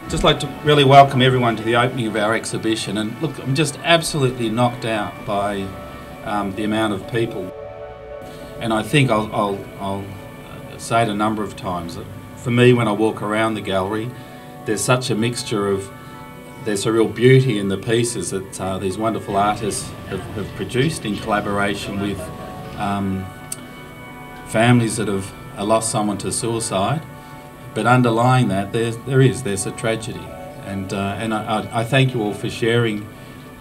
Just like to really welcome everyone to the opening of our exhibition, and look, I'm just absolutely knocked out by the amount of people, and I think I'll say it a number of times that for me, when I walk around the gallery, there's such a mixture of, there's a real beauty in the pieces that these wonderful artists have produced in collaboration with families that have lost someone to suicide. But underlying that, there's a tragedy, and I thank you all for sharing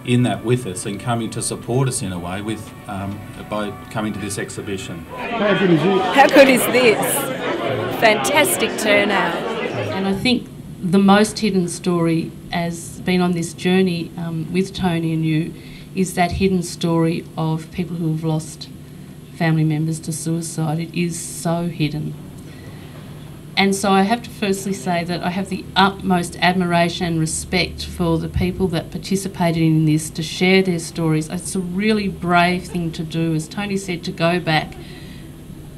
in that with us and coming to support us in a way with by coming to this exhibition. How good is this? Fantastic turnout. And I think the most hidden story, as being on this journey with Tony and you, is that hidden story of people who have lost family members to suicide. It is so hidden. And so I have to firstly say that I have the utmost admiration and respect for the people that participated in this to share their stories. It's a really brave thing to do, as Tony said, to go back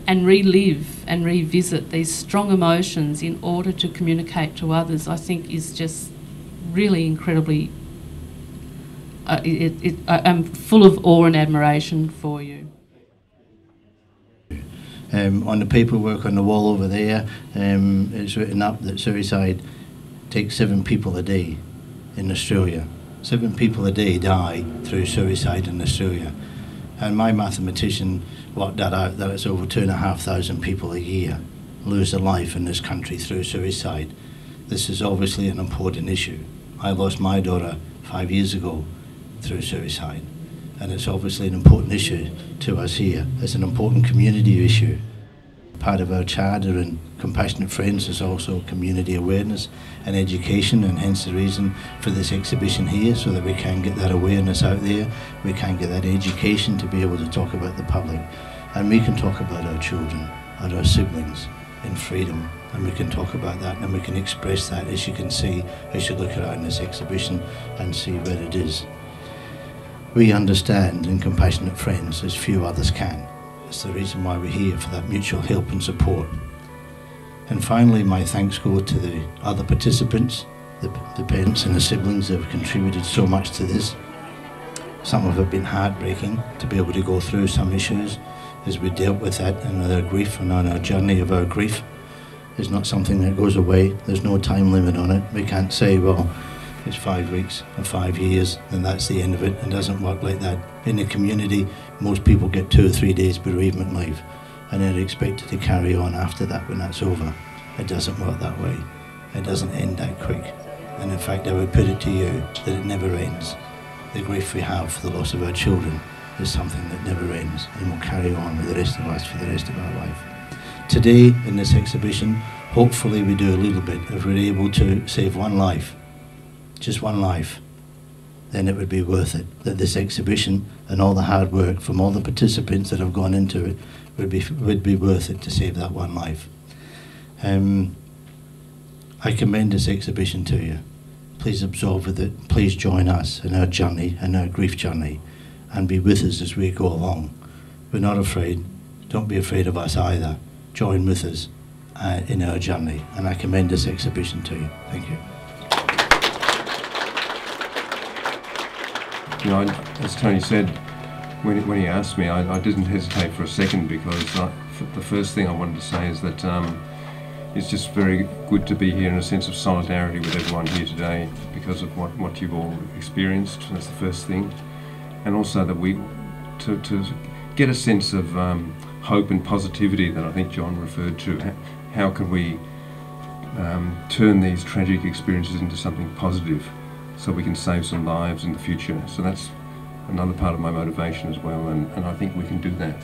and relive and revisit these strong emotions in order to communicate to others, I think is just really incredibly... I'm full of awe and admiration for you. On the paperwork on the wall over there, it's written up that suicide takes 7 people a day in Australia. 7 people a day die through suicide in Australia. And my mathematician worked that out, that it's over 2,500 people a year lose their life in this country through suicide. This is obviously an important issue. I lost my daughter 5 years ago through suicide. And it's obviously an important issue to us here. It's an important community issue. Part of our charter and Compassionate Friends is also community awareness and education, and hence the reason for this exhibition here, so that we can get that awareness out there, we can get that education to be able to talk about the public, and we can talk about our children and our siblings in freedom, and we can talk about that and we can express that, as you can see, as you look around this exhibition and see where it is. We understand in Compassionate Friends as few others can. It's the reason why we're here, for that mutual help and support. And finally, my thanks go to the other participants, the parents and the siblings that have contributed so much to this. Some of it been heartbreaking to be able to go through some issues as we dealt with that and our grief, and on our journey of our grief. It's not something that goes away. There's no time limit on it. We can't say, well, it's 5 weeks or 5 years, and that's the end of it. It doesn't work like that. In the community, most people get 2 or 3 days bereavement leave, and they're expected to carry on after that when that's over. It doesn't work that way. It doesn't end that quick. And in fact, I would put it to you that it never ends. The grief we have for the loss of our children is something that never ends, and will carry on with the rest of us for the rest of our life. Today, in this exhibition, hopefully we do a little bit. If we're able to save one life, just one life, then it would be worth it. That this exhibition and all the hard work from all the participants that have gone into it would be worth it to save that one life. I commend this exhibition to you. Please absorb with it. Please join us in our journey, in our grief journey, and be with us as we go along. We're not afraid. Don't be afraid of us either. Join with us in our journey, and I commend this exhibition to you. Thank you. You know, as Tony said, when he asked me, I didn't hesitate for a second, because the first thing I wanted to say is that it's just very good to be here in a sense of solidarity with everyone here today because of what you've all experienced. That's the first thing. And also that to get a sense of hope and positivity that I think John referred to. How can we turn these tragic experiences into something positive, so we can save some lives in the future? So that's another part of my motivation as well, and I think we can do that.